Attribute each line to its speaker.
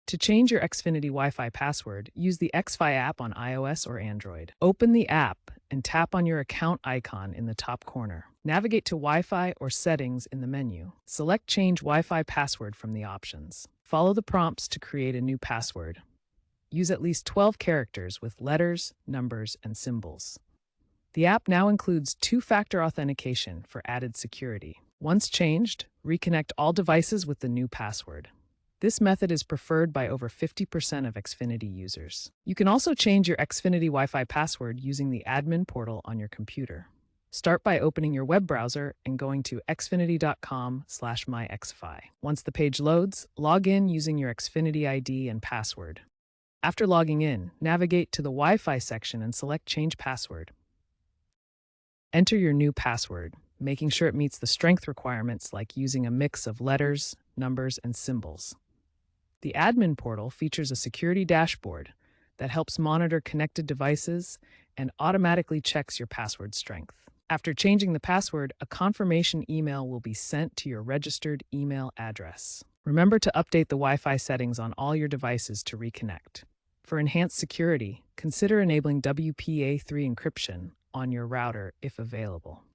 Speaker 1: To change your Xfinity Wi-Fi password, use the xFi app on iOS or Android. Open the app and tap on your account icon in the top corner. Navigate to Wi-Fi or Settings in the menu. Select Change Wi-Fi Password from the options. Follow the prompts to create a new password. Use at least 12 characters with letters, numbers, and symbols. The app now includes two-factor authentication for added security. Once changed, reconnect all devices with the new password. This method is preferred by over 50% of Xfinity users. You can also change your Xfinity Wi-Fi password using the admin portal on your computer. Start by opening your web browser and going to xfinity.com/myxfi. Once the page loads, log in using your Xfinity ID and password. After logging in, navigate to the Wi-Fi section and select Change Password. Enter your new password, making sure it meets the strength requirements like using a mix of letters, numbers, and symbols. The admin portal features a security dashboard that helps monitor connected devices and automatically checks your password strength. After changing the password, a confirmation email will be sent to your registered email address. Remember to update the Wi-Fi settings on all your devices to reconnect. For enhanced security, consider enabling WPA3 encryption on your router if available.